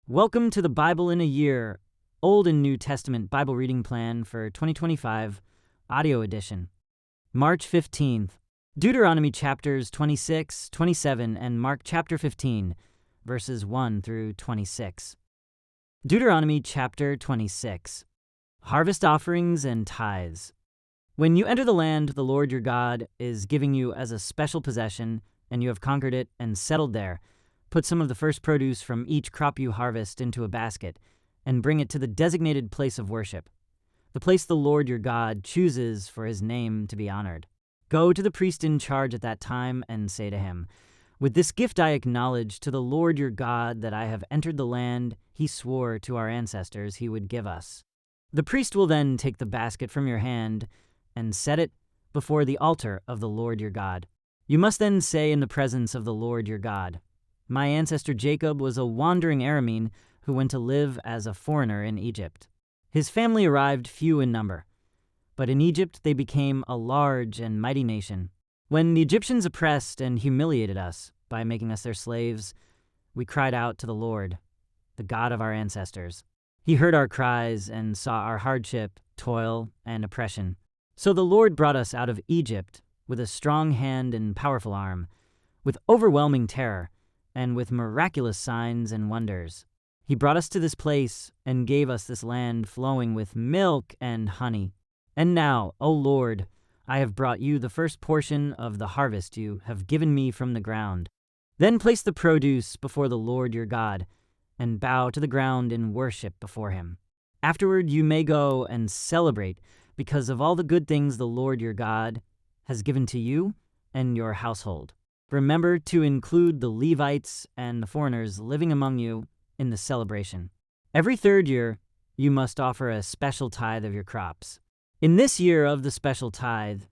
Welcome to the Bible in a Year, Old and New Testament Bible Reading Plan for 2025, Audio Edition. March 15th, Deuteronomy chapters 26, 27, and Mark chapter 15, verses 1 through 26. Deuteronomy chapter 26. Harvest offerings and tithes. When you enter the land the Lord your God is giving you as a special possession, and you have conquered it and settled there, put some of the first produce from each crop you harvest into a basket, and bring it to the designated place of worship, the place the Lord your God chooses for his name to be honored. Go to the priest in charge at that time and say to him, "With this gift I acknowledge to the Lord your God that I have entered the land he swore to our ancestors he would give us." The priest will then take the basket from your hand and set it before the altar of the Lord your God. You must then say in the presence of the Lord your God, "My ancestor Jacob was a wandering Aramean who went to live as a foreigner in Egypt. His family arrived few in number, but in Egypt they became a large and mighty nation. When the Egyptians oppressed and humiliated us by making us their slaves, we cried out to the Lord, the God of our ancestors. He heard our cries and saw our hardship, toil, and oppression. So the Lord brought us out of Egypt with a strong hand and powerful arm, with overwhelming terror, and with miraculous signs and wonders. He brought us to this place and gave us this land flowing with milk and honey. And now, O Lord, I have brought you the first portion of the harvest you have given me from the ground. Then place the produce before the Lord your God, and bow to the ground in worship before him. Afterward you may go and celebrate because of all the good things the Lord your God has given to you and your household. Remember to include the Levites and the foreigners living among you in the celebration. Every third year, you must offer a special tithe of your crops. In this year of the special tithe,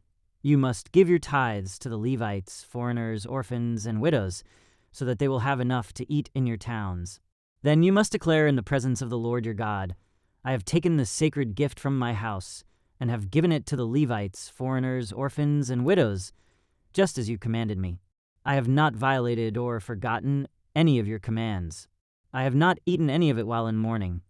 you must give your tithes to the Levites, foreigners, orphans, and widows, so that they will have enough to eat in your towns. Then you must declare in the presence of the Lord your God, "I have taken the sacred gift from my house and have given it to the Levites, foreigners, orphans, and widows, just as you commanded me. I have not violated or forgotten any of your commands. I have not eaten any of it while in mourning.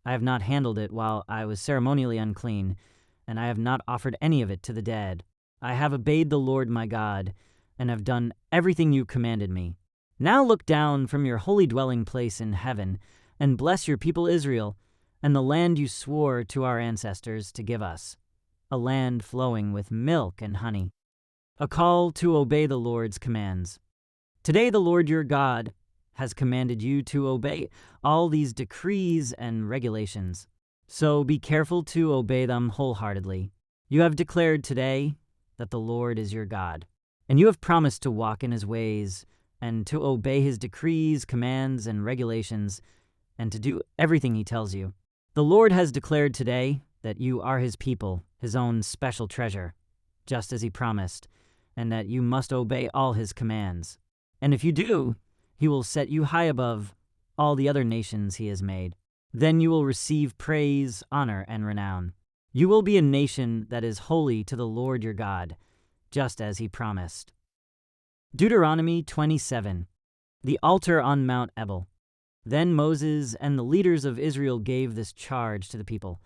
I have not handled it while I was ceremonially unclean, and I have not offered any of it to the dead. I have obeyed the Lord my God, and have done everything you commanded me. Now look down from your holy dwelling place in heaven, and bless your people Israel, and the land you swore to our ancestors to give us, a land flowing with milk and honey." A call to obey the Lord's commands. Today the Lord your God has commanded you to obey all these decrees and regulations. So be careful to obey them wholeheartedly. You have declared today that the Lord is your God, and you have promised to walk in his ways and to obey his decrees, commands, and regulations, and to do everything he tells you. The Lord has declared today that you are his people, his own special treasure, just as he promised, and that you must obey all his commands. And if you do, he will set you high above all the other nations he has made. Then you will receive praise, honor, and renown. You will be a nation that is holy to the Lord your God, just as he promised. Deuteronomy 27. The altar on Mount Ebal. Then Moses and the leaders of Israel gave this charge to the people: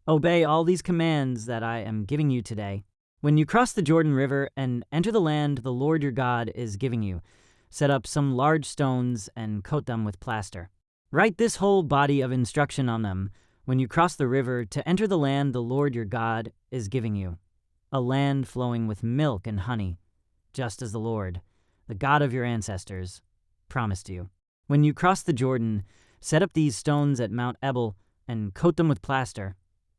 "Obey all these commands that I am giving you today. When you cross the Jordan River and enter the land the Lord your God is giving you, set up some large stones and coat them with plaster. Write this whole body of instruction on them when you cross the river to enter the land the Lord your God is giving you, a land flowing with milk and honey, just as the Lord, the God of your ancestors, promised you. When you cross the Jordan, set up these stones at Mount Ebal and coat them with plaster,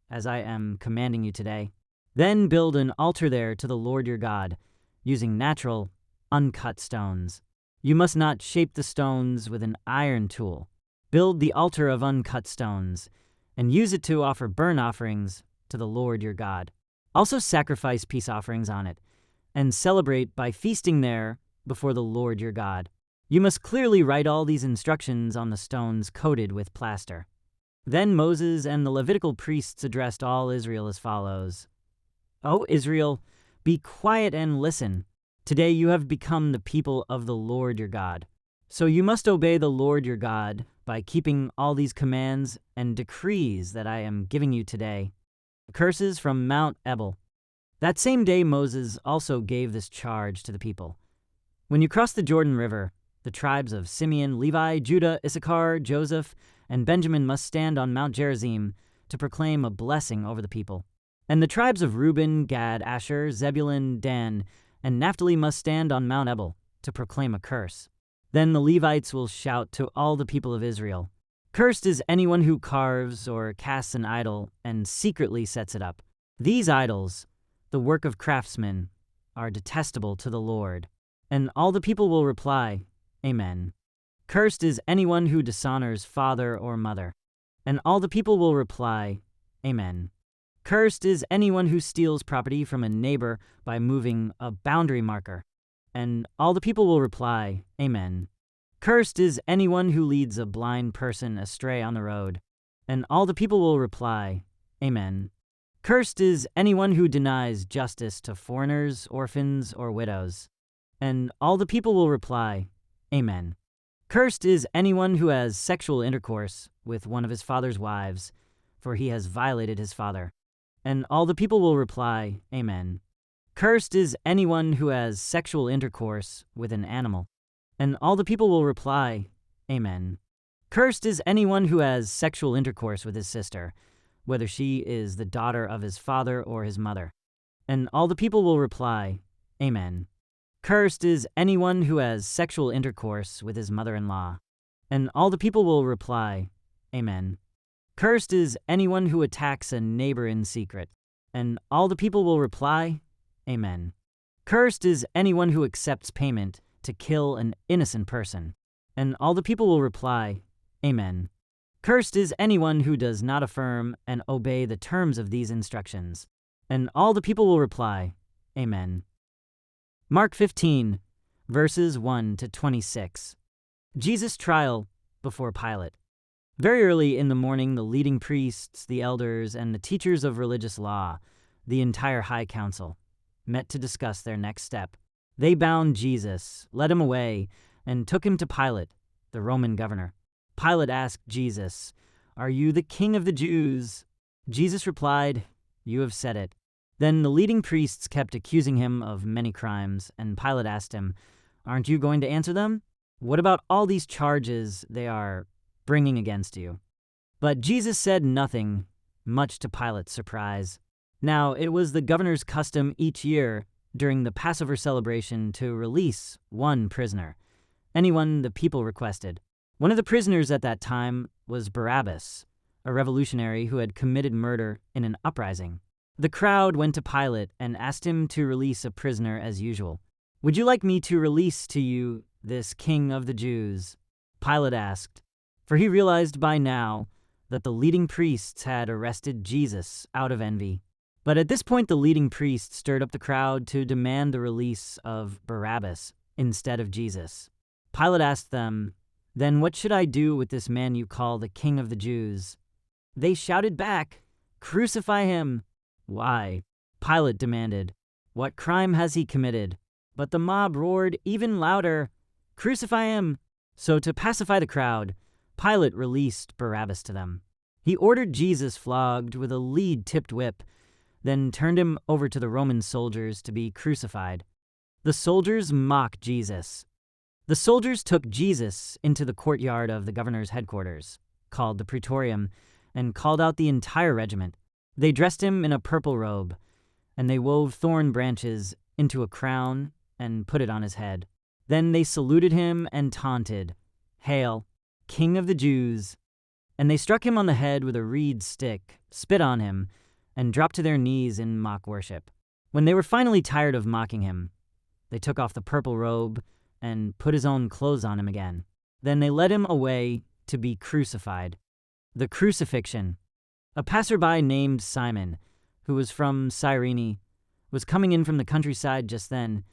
as I am commanding you today. Then build an altar there to the Lord your God, using natural, uncut stones. You must not shape the stones with an iron tool. Build the altar of uncut stones, and use it to offer burnt offerings to the Lord your God. Also sacrifice peace offerings on it, and celebrate by feasting there before the Lord your God. You must clearly write all these instructions on the stones coated with plaster." Then Moses and the Levitical priests addressed all Israel as follows: "O Israel, be quiet and listen. Today you have become the people of the Lord your God. So you must obey the Lord your God by keeping all these commands and decrees that I am giving you today. Curses from Mount Ebal. That same day Moses also gave this charge to the people. When you cross the Jordan River, the tribes of Simeon, Levi, Judah, Issachar, Joseph, and Benjamin must stand on Mount Gerizim to proclaim a blessing over the people. And the tribes of Reuben, Gad, Asher, Zebulun, Dan, and Naphtali must stand on Mount Ebal to proclaim a curse. Then the Levites will shout to all the people of Israel, "Cursed is anyone who carves or casts an idol and secretly sets it up. These idols, the work of craftsmen, are detestable to the Lord." And all the people will reply, "Amen." Cursed is anyone who dishonors father or mother. And all the people will reply, "Amen." Cursed is anyone who steals property from a neighbor by moving a boundary marker. And all the people will reply, "Amen." Cursed is anyone who leads a blind person astray on the road. And all the people will reply, "Amen." Cursed is anyone who denies justice to foreigners, orphans, or widows. And all the people will reply, "Amen." Cursed is anyone who has sexual intercourse with one of his father's wives, for he has violated his father. And all the people will reply, "Amen." Cursed is anyone who has sexual intercourse with an animal. And all the people will reply, "Amen." Cursed is anyone who has sexual intercourse with his sister, whether she is the daughter of his father or his mother. And all the people will reply, "Amen." Cursed is anyone who has sexual intercourse with his mother-in-law. And all the people will reply, "Amen." Cursed is anyone who attacks a neighbor in secret. And all the people will reply, "Amen." Cursed is anyone who accepts payment to kill an innocent person. And all the people will reply, "Amen." Cursed is anyone who does not affirm and obey the terms of these instructions. And all the people will reply, "Amen." Mark 15, verses 1 to 26. Jesus' trial before Pilate. Very early in the morning, the leading priests, the elders, and the teachers of religious law, the entire high council, met to discuss their next step. They bound Jesus, led him away, and took him to Pilate, the Roman governor. Pilate asked Jesus, "Are you the king of the Jews?" Jesus replied, "You have said it." Then the leading priests kept accusing him of many crimes, and Pilate asked him, "Aren't you going to answer them? What about all these charges they are bringing against you?" But Jesus said nothing, much to Pilate's surprise. Now, it was the governor's custom each year during the Passover celebration to release one prisoner, anyone the people requested. One of the prisoners at that time was Barabbas, a revolutionary who had committed murder in an uprising. The crowd went to Pilate and asked him to release a prisoner as usual. "Would you like me to release to you this king of the Jews?" Pilate asked, for he realized by now that the leading priests had arrested Jesus out of envy. But at this point, the leading priests stirred up the crowd to demand the release of Barabbas instead of Jesus. Pilate asked them, "Then what should I do with this man you call the King of the Jews?" They shouted back, "Crucify him!" "Why?" Pilate demanded. "What crime has he committed?" But the mob roared even louder, "Crucify him!" So to pacify the crowd, Pilate released Barabbas to them. He ordered Jesus flogged with a lead-tipped whip, then turned him over to the Roman soldiers to be crucified. The soldiers mocked Jesus. The soldiers took Jesus into the courtyard of the governor's headquarters, called the Praetorium, and called out the entire regiment. They dressed him in a purple robe, and they wove thorn branches into a crown and put it on his head. Then they saluted him and taunted, "Hail, King of the Jews!" And they struck him on the head with a reed stick, spit on him, and dropped to their knees in mock worship. When they were finally tired of mocking him, they took off the purple robe and put his own clothes on him again. Then they led him away to be crucified. The crucifixion. A passerby named Simon, who was from Cyrene, was coming in from the countryside just then,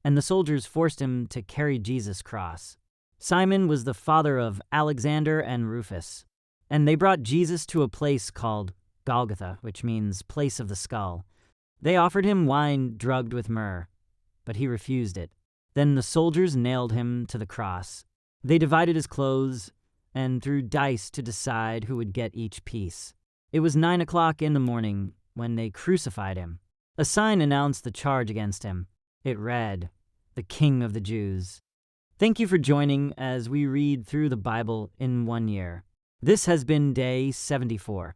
and the soldiers forced him to carry Jesus' cross. Simon was the father of Alexander and Rufus, and they brought Jesus to a place called Golgotha, which means place of the skull. They offered him wine drugged with myrrh, but he refused it. Then the soldiers nailed him to the cross. They divided his clothes and threw dice to decide who would get each piece. It was 9 o'clock in the morning when they crucified him. A sign announced the charge against him. It read, "The King of the Jews." Thank you for joining as we read through the Bible in 1 year. This has been day 74.